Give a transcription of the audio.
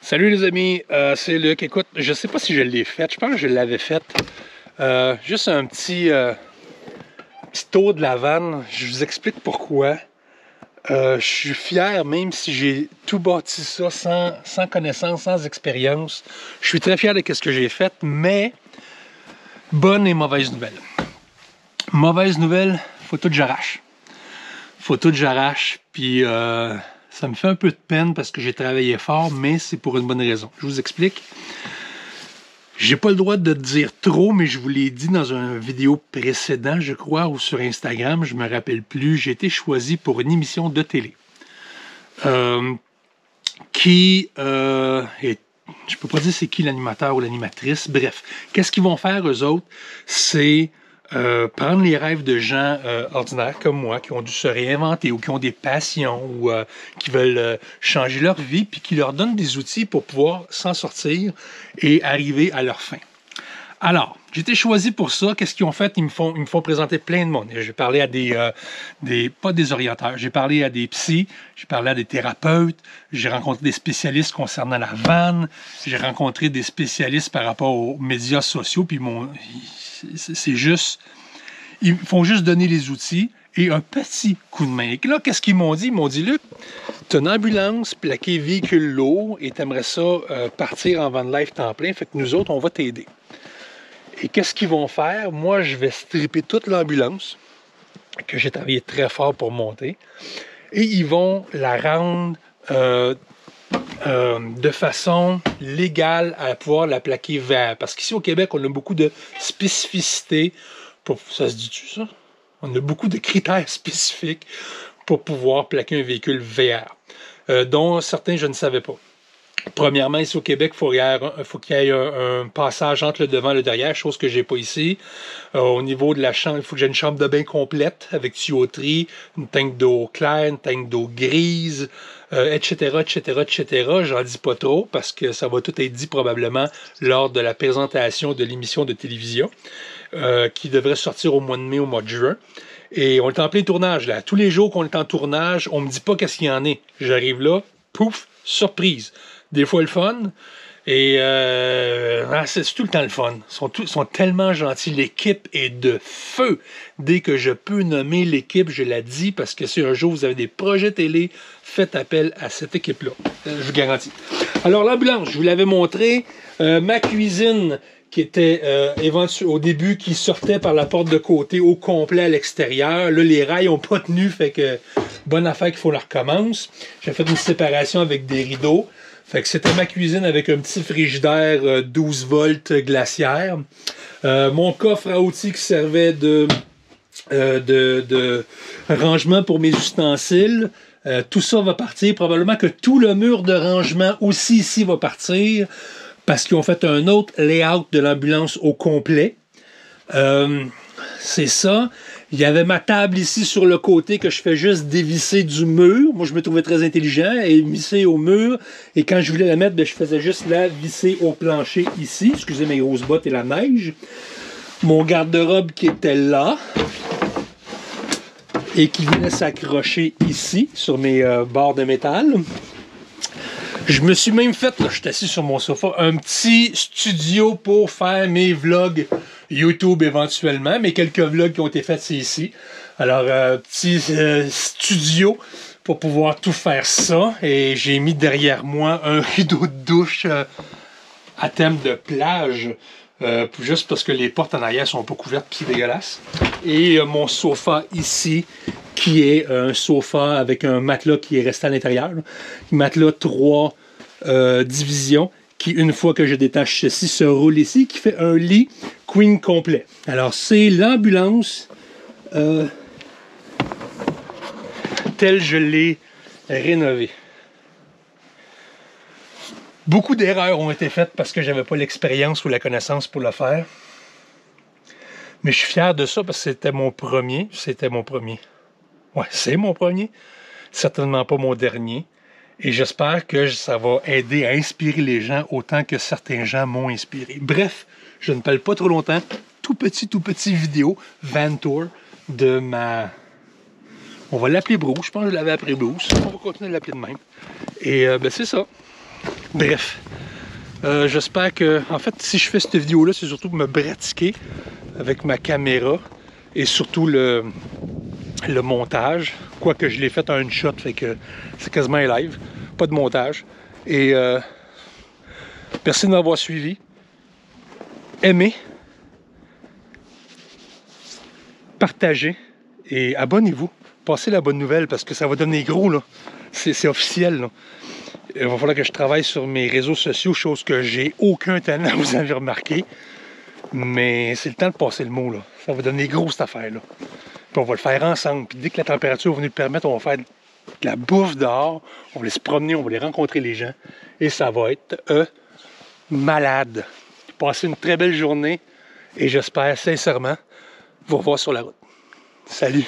Salut les amis, c'est Luc. Écoute, je sais pas si je l'ai fait, je pense que je l'avais fait. Juste un petit tour de la vanne, je vous explique pourquoi. Je suis fier, même si j'ai tout bâti ça sans connaissance, sans expérience. Je suis très fier de ce que j'ai fait, mais bonne et mauvaise nouvelle. Mauvaise nouvelle, faut tout que j'arrache. Faut tout que j'arrache, puis ça me fait un peu de peine parce que j'ai travaillé fort, mais c'est pour une bonne raison. Je vous explique. J'ai pas le droit de dire trop, mais je vous l'ai dit dans une vidéo précédente, je crois, ou sur Instagram, je me rappelle plus. J'ai été choisi pour une émission de télé qui est... Je peux pas dire c'est qui l'animateur ou l'animatrice. Bref, qu'est-ce qu'ils vont faire, eux autres? C'est prendre les rêves de gens ordinaires comme moi, qui ont dû se réinventer ou qui ont des passions ou qui veulent changer leur vie, puis qui leur donnent des outils pour pouvoir s'en sortir et arriver à leur fin. Alors, j'ai été choisi pour ça. Qu'est-ce qu'ils ont fait? Ils me font présenter plein de monde. J'ai parlé à pas des orienteurs, j'ai parlé à des psys, j'ai parlé à des thérapeutes, j'ai rencontré des spécialistes concernant la vanne, j'ai rencontré des spécialistes par rapport aux médias sociaux, puis c'est juste... Ils font juste donner les outils et un petit coup de main. Et là, qu'est-ce qu'ils m'ont dit? Ils m'ont dit, Luc, tu as une ambulance plaquée véhicule lourd et tu aimerais ça partir en van life temps plein, fait que nous autres, on va t'aider. Et qu'est-ce qu'ils vont faire? Moi, je vais stripper toute l'ambulance que j'ai travaillé très fort pour monter et ils vont la rendre de façon légale à pouvoir la plaquer VR. Parce qu'ici au Québec, on a beaucoup de spécificités. Ça se dit-tu ça? On a beaucoup de critères spécifiques pour pouvoir plaquer un véhicule VR, dont certains je ne savais pas. Premièrement, ici au Québec, il faut qu'il y ait un passage entre le devant et le derrière, chose que j'ai pas ici. Au niveau de la chambre, il faut que j'ai une chambre de bain complète avec tuyauterie, une tank d'eau claire, une tank d'eau grise, etc., etc., etc. J'en dis pas trop parce que ça va tout être dit probablement lors de la présentation de l'émission de télévision qui devrait sortir au mois de mai, au mois de juin. Et on est en plein tournage là. Tous les jours qu'on est en tournage, on me dit pas qu'est-ce qu'il y en est. J'arrive là, pouf, surprise. Des fois le fun, et c'est tout le temps le fun. Ils sont tellement gentils. L'équipe est de feu. Dès que je peux nommer l'équipe, je la dis, parce que si un jour vous avez des projets télé, faites appel à cette équipe-là. Je vous garantis. Alors l'ambulance, je vous l'avais montré. Ma cuisine, qui était au début, qui sortait par la porte de côté au complet à l'extérieur. Là, les rails n'ont pas tenu, fait que bonne affaire qu'il faut la recommence. J'ai fait une séparation avec des rideaux. Fait que c'était ma cuisine avec un petit frigidaire 12 volts glaciaire. Mon coffre à outils qui servait de rangement pour mes ustensiles. Tout ça va partir. Probablement que tout le mur de rangement aussi ici va partir parce qu'ils ont fait un autre layout de l'ambulance au complet. C'est ça. Il y avait ma table ici sur le côté que je fais juste dévisser du mur. Moi, je me trouvais très intelligent et visser au mur. Et quand je voulais la mettre, je faisais juste la visser au plancher ici. Excusez mes grosses bottes et la neige. Mon garde-robe qui était là et qui venait s'accrocher ici sur mes barres de métal. Je me suis même fait, là, je suis assis sur mon sofa, un petit studio pour faire mes vlogs YouTube éventuellement, mais quelques vlogs qui ont été faits, c'est ici. Alors, petit studio pour pouvoir tout faire ça. Et j'ai mis derrière moi un rideau de douche à thème de plage, juste parce que les portes en arrière sont pas couvertes, puis c'est dégueulasse. Et mon sofa ici, qui est un sofa avec un matelas qui est resté à l'intérieur. Matelas 3 divisions, qui, une fois que je détache ceci, se roule ici, qui fait un lit queen complet. Alors, c'est l'ambulance telle je l'ai rénovée. Beaucoup d'erreurs ont été faites parce que j'avais pas l'expérience ou la connaissance pour le faire. Mais je suis fier de ça parce que c'était mon premier. Ouais, c'est mon premier. Certainement pas mon dernier. Et j'espère que ça va aider à inspirer les gens autant que certains gens m'ont inspiré. Bref, je ne parle pas trop longtemps. Tout petit vidéo, van tour de ma... On va l'appeler Bruce. Je pense que je l'avais appelé Bruce. On va continuer de l'appeler de même. Et c'est ça. Bref, j'espère que... En fait, si je fais cette vidéo-là, c'est surtout pour me pratiquer avec ma caméra et surtout le montage. Quoique je l'ai fait en une shot, fait que c'est quasiment un live. Pas de montage. Et merci de m'avoir suivi. Aimez, partagez et abonnez-vous. Passez la bonne nouvelle parce que ça va devenir gros, là. C'est officiel, là. Il va falloir que je travaille sur mes réseaux sociaux, chose que j'ai aucun talent, vous avez remarqué. Mais c'est le temps de passer le mot, là. Ça va devenir gros, cette affaire-là. Puis on va le faire ensemble. Puis dès que la température va nous le permettre, on va faire de la bouffe dehors. On va aller se promener, on va aller rencontrer les gens. Et ça va être malade. Passez une très belle journée. Et j'espère sincèrement vous revoir sur la route. Salut!